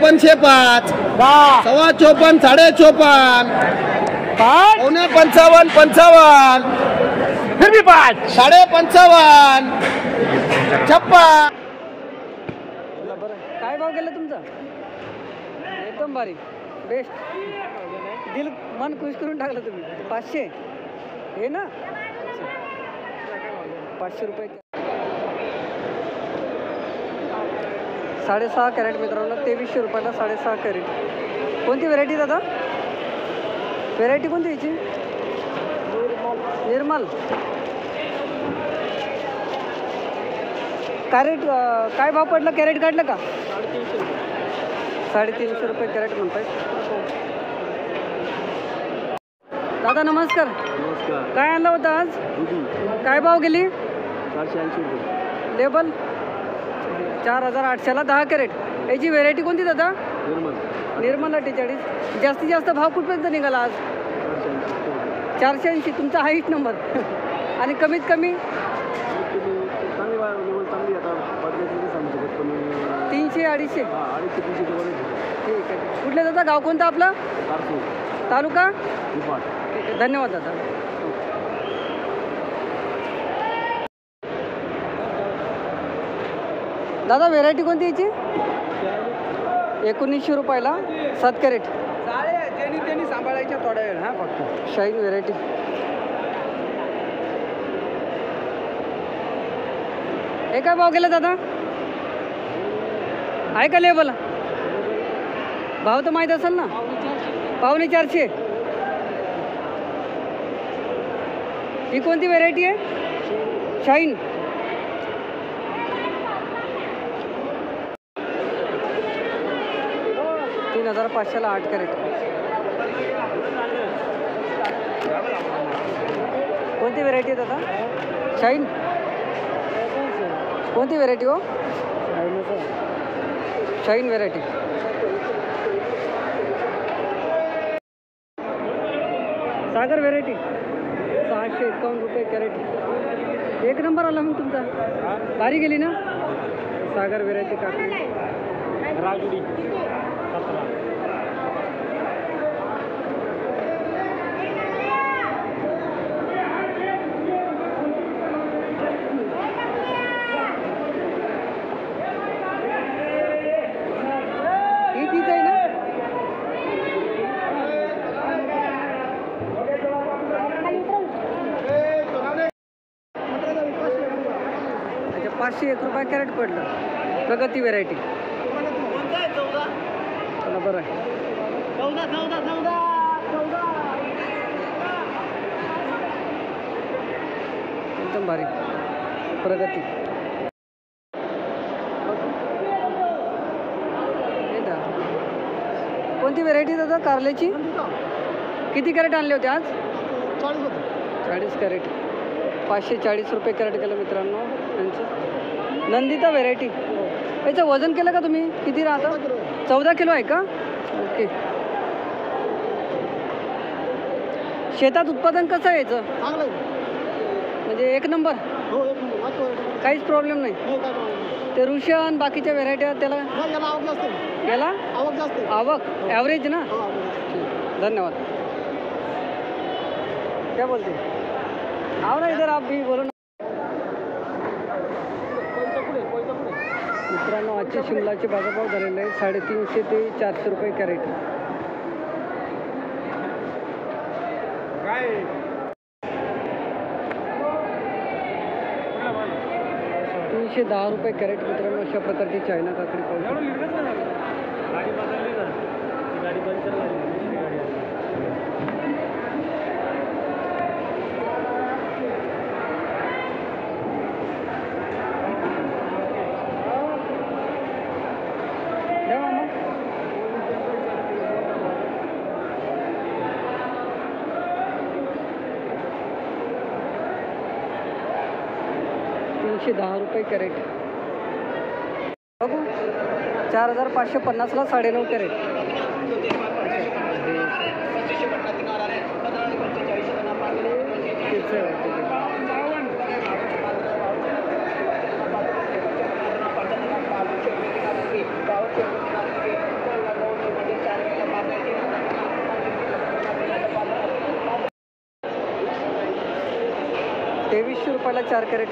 5405 54 54 पौने 55 55 फिर भी 5 55 56 काय भाव गेला तुमचा? एकदम भारी बेस्ट दिल मन खुश करून टाकलं तुम्ही. 500 हे ना 500 रुपये 6.5 कॅरेट मित्रांनो 2300 रुपयाला 6.5 कॅरेट. कोणती व्हेरायटी दादा? व्हेरायटी कोणती याची? निर्मल. कॅरेट काय भाव पडला? कॅरेट काढलं का? 350 रुपये कॅरेट म्हणताय. दादा नमस्कार. नमस्कार. काय आणलं होतं आज? काय भाव गेली? 480 रुपये. लेबल 4800ला 10 कॅरेट. याची व्हेरायटी कोणती दादा? निर्मल 48. जास्तीत जास्त भाव कुठपर्यंत निघाला आज? 480. तुमचा हाईट नंबर. आणि कमीत कमी 300 250. ठीक आहे. कुठले दादा? गाव कोणतं आपलं? तालुका? ठीक आहे. धन्यवाद दादा. दादा व्हेरायटी कोणती याची? 1900 रुपयाला 7 कॅरेट. त्यांनी सांभाळायच्या थोड्या वेळ. हा फक्त शाईन व्हेरायटी. हे काय भाव गेला दादा? आहे का लेबल? भाव तर माहीत असेल ना? 450. ही कोणती व्हेरायटी आहे? शाईन. $3500ला 8 कॅरेट. कोणती व्हेरायटी आहे दादा? शाईन. कोणती व्हेरायटी हो? Shine variety. सागर व्हेरायटी 651 रुपये कॅरेट. एक नंबर आला मग तुमचा. भारी गेली ना सागर व्हेरायटी. काकडी राजुडी 501 रुपये कॅरेट पडलं. प्रगती व्हेरायटी. चला बरं आहे. एकदम भारी प्रगती. कोणती व्हेरायटी दादा? कारल्याची. किती कॅरेट आणले होते आज? 40 कॅरेट. 540 रुपये कॅरेट केलं मित्रांनो यांचं. नंदिता व्हेरायटी. याचं वजन केलं का तुम्ही? किती राहतं? 14 किलो आहे का? ओके. शेतात उत्पादन कसं आहे याचं? म्हणजे एक नंबर. काहीच प्रॉब्लेम नाही. ते रुशन बाकीच्या व्हेरायटी त्याला याला आवक ॲव्हरेज ना. धन्यवाद. क्या बोलते? आओ ना इधर आप भी बोलो ना. मित्रांनो आजचे शिमलाचे बाजारभाव झालेले आहे 350 ते 400 रुपये कॅरेट. $310 रुपये कॅरेट मित्रांनो. अशा प्रकारची चायना काकडी पाहू. $310 रुपये कॅरेट. बघू 4550ला 9.5 कॅरेट. 2300 रुपयाला 4 कॅरेट.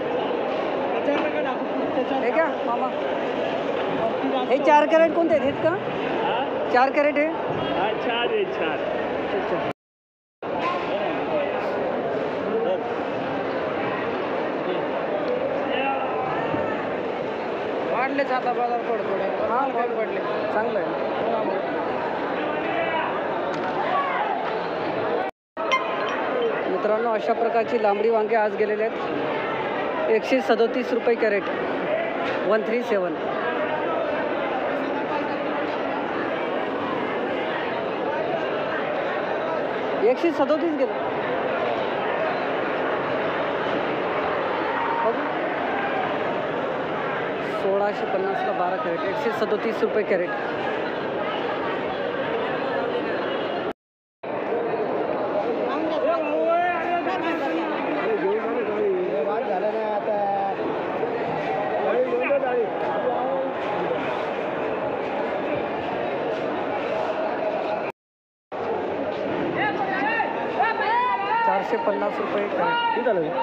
हे क्या मामा, हे 4 कॅरेट कोणते आहेत का? 4 कॅरेट आहे. अच्छा. वाढलेच आता बाजार थोडे हां पडले. चांगलं आहे. मित्रांनो अशा प्रकारची लांबडी वांगे आज गेलेले आहेत. 137 रुपये कॅरेट. 137. एकशे 37 गेलं. 1650ला 12 कॅरेट. 137 रुपये कॅरेट. ₹450 कॅरेट.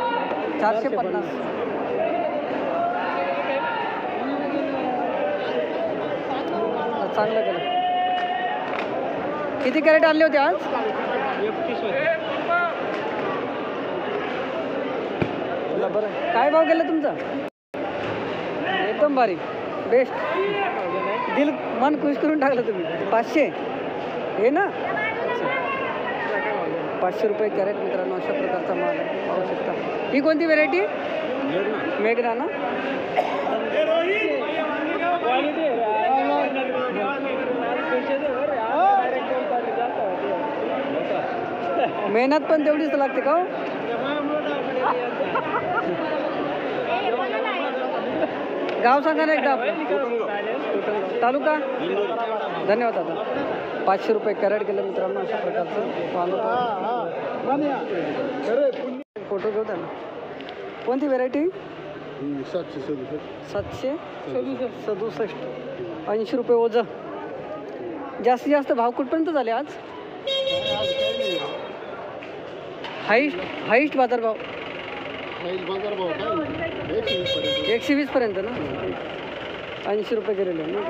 450. चांगलं केलं. किती कॅरेट आणले होते आज? 31. बरं, काय भाव गेला तुमचा? एकदम भारी, बेस्ट. दिल मन खुश करून टाकलं तुम्ही. 500 हे ना. 500 रुपये कॅरेट मित्रांनो. अशा प्रकारचा माल आहे, पाहू शकता. ही कोणती व्हेरायटी? मेघना ना. मेहनत पण तेवढीच लागते का? गाव सांगा ना एकदा आपलं. तालुका. धन्यवाद दादा. 500 रुपये कॅरेट गेलं मित्रांनो. अशा प्रकारचं फोटो घेऊ ना. कोणती व्हेरायटी? 767. 80 रुपये ओझं. जास्तीत जास्त भाव कुठपर्यंत झाले आज? हाईस्ट बाजारभाव 120 पर्यंत ना. 80 रुपये गेलेले ना.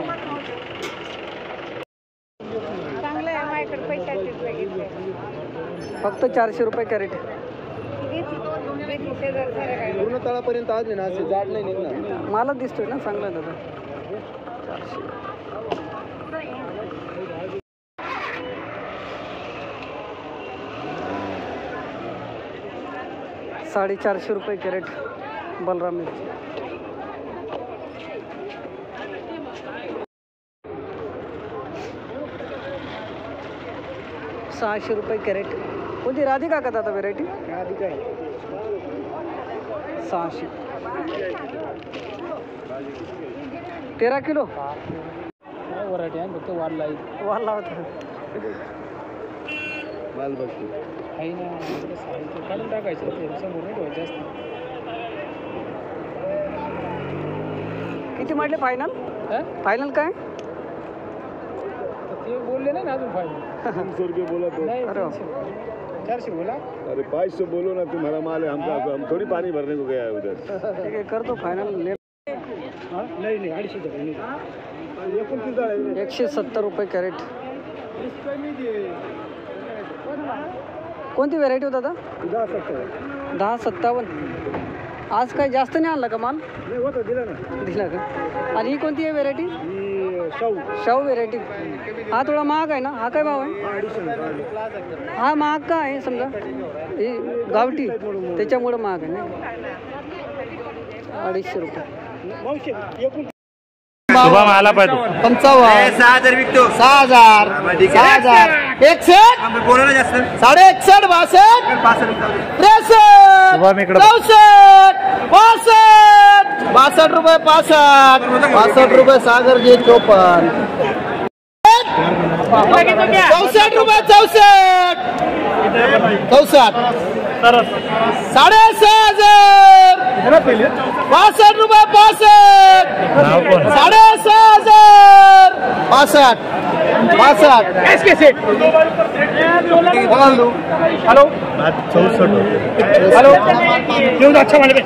फक्त 400 रुपये कॅरेट. पूर्ण तळापर्यंत आज ना असे जाड नाही निघणार. मालच दिसतोय ना चांगला दादा. 400. ₹450 रुपये कॅरेट बलराम मिरची. 600 रुपये कॅरेट. कोणती राधिका का दादा व्हेरायटी? राधिका 600. 13 किलो व्हरायटी आहे फक्त वाढला वाढला होता. माल बघतो आहे ना. काढून टाकायचं समोर नाही ठेवायचं जास्त. किती म्हटले फायनल? फायनल काय ते बोलले नाही ना अजून फायनल. 300 रुपये बोला तो. अरे 400 बोला. अरे 500 बोलो ना. तुम्हारा माल है, हम थोड़ी पानी भरने को गया है उधर. ठीक आहे करतो फायनल. नाही 250. 170 रुपये कॅरेट. कोणती व्हेरायटी होता दादा? 1057. आज काय जास्त नाही आणला का माल? दिला का? आणि ही कोणती आहे व्हेरायटी? शाहू व्हेरायटी. हा थोडा महाग आहे ना. हा काय भाव आहे? हा महाग का आहे समजा? ही गावठी त्याच्यामुळं महाग आहे ना. 250 रुपये. सुबह में आला पाहिजे. 55. 6000 विकतो. 6000. 6000. 61. बोला ना जास्त. 61. 62. 63. सुबह में इकडे 64. 62 रुपये. 65 रुपये सागर जी 54. 64 रुपये. 64. 65,000. 62 रुपये. 65. 65,000. 65. कैसे कैसे हेलो हेलो क्यों अच्छा वाले पे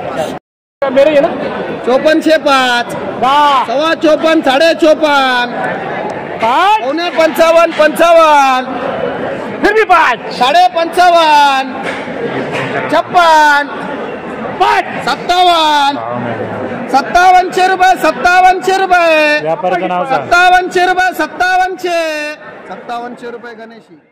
मेरे ये ना 54.5 54.5 54.5 55 55 फिर भी 5 55 56 57 5700 रुपये 5700 रुपये 5700 रुपये 5700 रुपये गणेशी